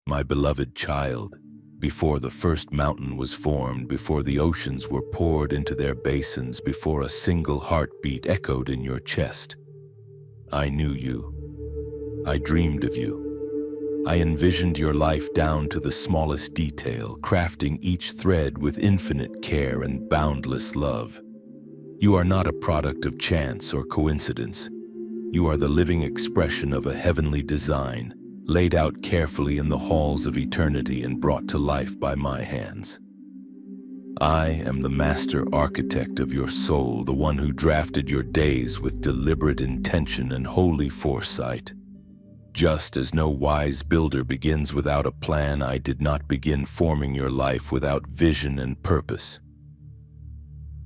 My beloved child, before the first mountain was formed, before the oceans were poured into their basins, before a single heartbeat echoed in your chest, I knew you. I dreamed of you. I envisioned your life down to the smallest detail, crafting each thread with infinite care and boundless love. You are not a product of chance or coincidence. You are the living expression of a heavenly design, laid out carefully in the halls of eternity and brought to life by my hands. I am the master architect of your soul, the one who drafted your days with deliberate intention and holy foresight. Just as no wise builder begins without a plan, I did not begin forming your life without vision and purpose.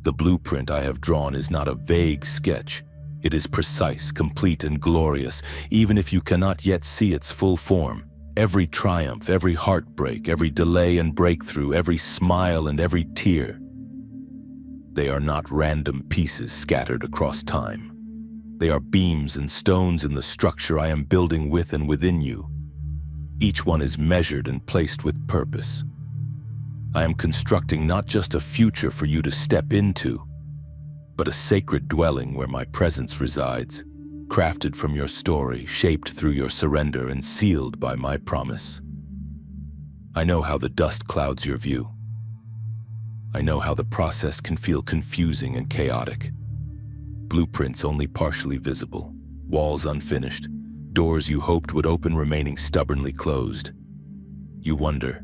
The blueprint I have drawn is not a vague sketch. It is precise, complete, and glorious, even if you cannot yet see its full form. Every triumph, every heartbreak, every delay and breakthrough, every smile and every tear, they are not random pieces scattered across time. They are beams and stones in the structure I am building with and within you. Each one is measured and placed with purpose. I am constructing not just a future for you to step into, but a sacred dwelling where my presence resides, crafted from your story, shaped through your surrender, and sealed by my promise. I know how the dust clouds your view. I know how the process can feel confusing and chaotic. Blueprints only partially visible, walls unfinished, doors you hoped would open remaining stubbornly closed. You wonder,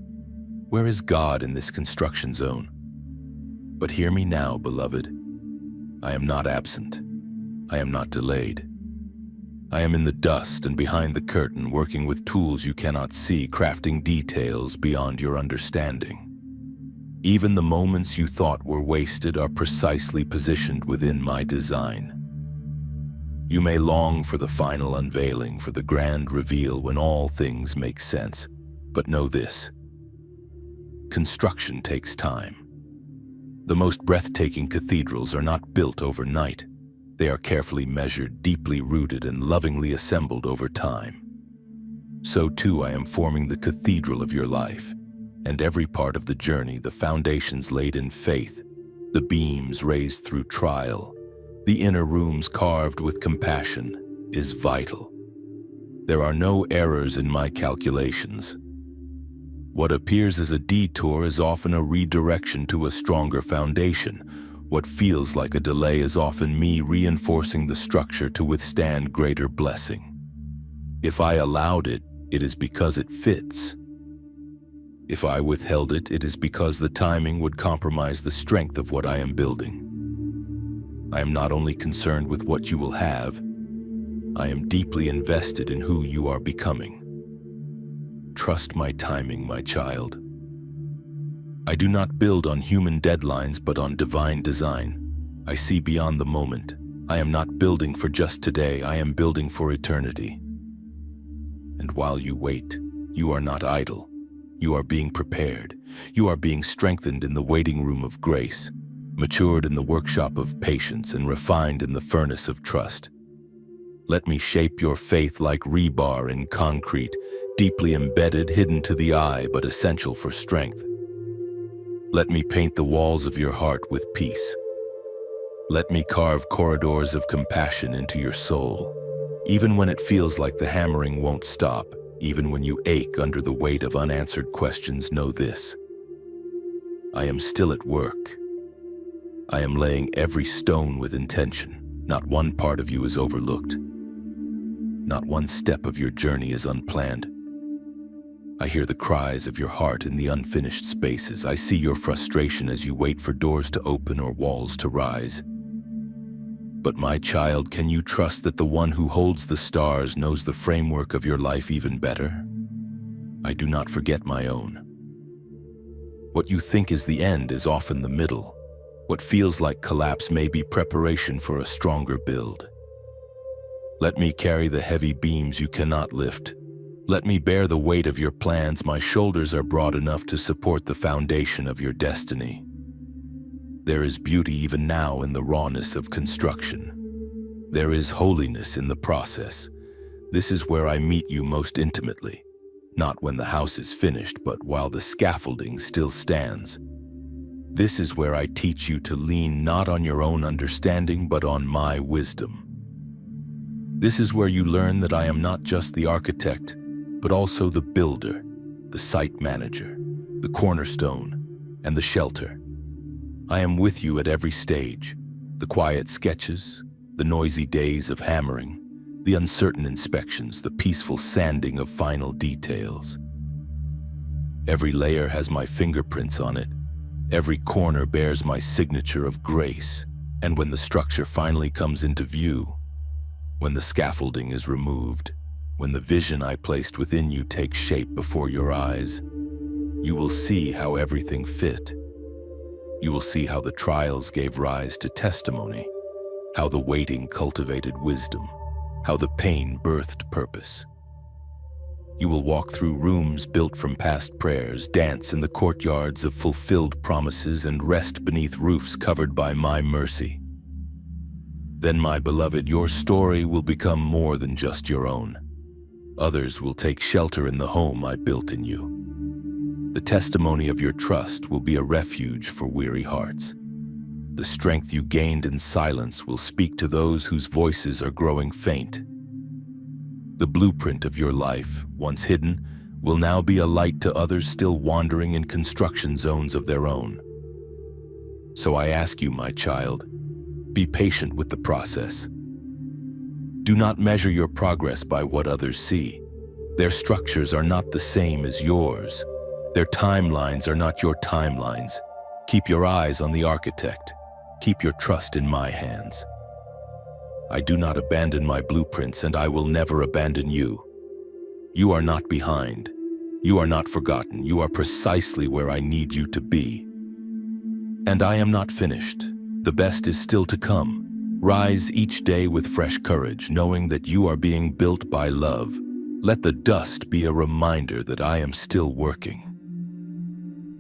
where is God in this construction zone? But hear me now, beloved. I am not absent. I am not delayed. I am in the dust and behind the curtain, working with tools you cannot see, crafting details beyond your understanding. Even the moments you thought were wasted are precisely positioned within my design. You may long for the final unveiling, for the grand reveal when all things make sense, but know this: construction takes time. The most breathtaking cathedrals are not built overnight. They are carefully measured, deeply rooted, and lovingly assembled over time. So too I am forming the cathedral of your life. And every part of the journey, the foundations laid in faith, the beams raised through trial, the inner rooms carved with compassion, is vital. There are no errors in my calculations. What appears as a detour is often a redirection to a stronger foundation. What feels like a delay is often me reinforcing the structure to withstand greater blessing. If I allowed it, it is because it fits. If I withheld it, it is because the timing would compromise the strength of what I am building. I am not only concerned with what you will have, I am deeply invested in who you are becoming. Trust my timing, my child. I do not build on human deadlines, but on divine design. I see beyond the moment. I am not building for just today, I am building for eternity. And while you wait, you are not idle. You are being prepared. You are being strengthened in the waiting room of grace, matured in the workshop of patience, and refined in the furnace of trust. Let me shape your faith like rebar in concrete, deeply embedded, hidden to the eye, but essential for strength. Let me paint the walls of your heart with peace. Let me carve corridors of compassion into your soul, even when it feels like the hammering won't stop. Even when you ache under the weight of unanswered questions, know this: I am still at work. I am laying every stone with intention. Not one part of you is overlooked. Not one step of your journey is unplanned. I hear the cries of your heart in the unfinished spaces. I see your frustration as you wait for doors to open or walls to rise. But my child, can you trust that the one who holds the stars knows the framework of your life even better? I do not forget my own. What you think is the end is often the middle. What feels like collapse may be preparation for a stronger build. Let me carry the heavy beams you cannot lift. Let me bear the weight of your plans. My shoulders are broad enough to support the foundation of your destiny. There is beauty even now in the rawness of construction. There is holiness in the process. This is where I meet you most intimately. not when the house is finished, but while the scaffolding still stands. This is where I teach you to lean not on your own understanding, but on my wisdom. This is where you learn that I am not just the architect, but also the builder, the site manager, the cornerstone, and the shelter. I am with you at every stage, the quiet sketches, the noisy days of hammering, the uncertain inspections, the peaceful sanding of final details. Every layer has my fingerprints on it. Every corner bears my signature of grace. And when the structure finally comes into view, when the scaffolding is removed, when the vision I placed within you takes shape before your eyes, you will see how everything fit. You will see how the trials gave rise to testimony, how the waiting cultivated wisdom, how the pain birthed purpose. You will walk through rooms built from past prayers, dance in the courtyards of fulfilled promises, and rest beneath roofs covered by my mercy. Then, my beloved, your story will become more than just your own. Others will take shelter in the home I built in you. The testimony of your trust will be a refuge for weary hearts. The strength you gained in silence will speak to those whose voices are growing faint. The blueprint of your life, once hidden, will now be a light to others still wandering in construction zones of their own. So I ask you, my child, be patient with the process. Do not measure your progress by what others see. Their structures are not the same as yours. Their timelines are not your timelines. Keep your eyes on the architect. Keep your trust in my hands. I do not abandon my blueprints, and I will never abandon you. You are not behind. You are not forgotten. You are precisely where I need you to be. And I am not finished. The best is still to come. Rise each day with fresh courage, knowing that you are being built by love. Let the dust be a reminder that I am still working.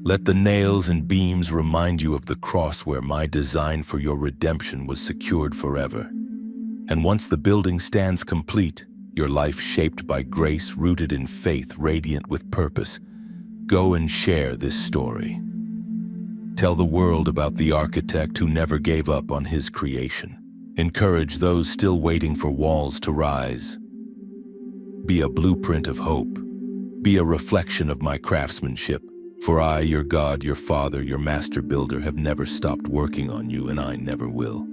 Let the nails and beams remind you of the cross where my design for your redemption was secured forever. And once the building stands complete, your life shaped by grace, rooted in faith, radiant with purpose, go and share this story. Tell the world about the architect who never gave up on his creation. Encourage those still waiting for walls to rise. Be a blueprint of hope. Be a reflection of my craftsmanship. For I, your God, your Father, your master builder, have never stopped working on you, and I never will.